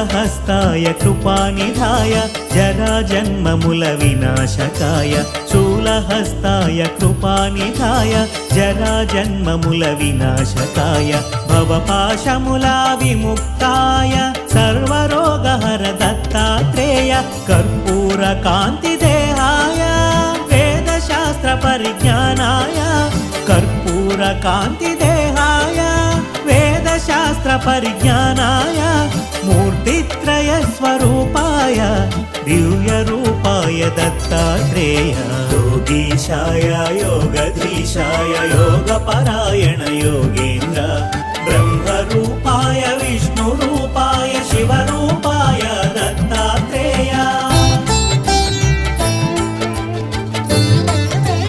शूलहस्ताय कृपानिधाय जराजन्ममुल विनाशकाय शूलहस्ताय कृपानिधाय जराजन्ममुल विनाशकाय भवपाशमुला विमुक्ताय सर्वरोगहर Dattatreya कर्पूरकान्तिदेहाय वेदशास्त्र परिज्ञानाय कर्पूरकान्तिदेहाय वेदशास्त्र परिज्ञानाय मूर्तित्रय स्वरूपाय दिव्यरूपाय Dattatreya योगीशाय योगधीशाय योगपरायण Yogendra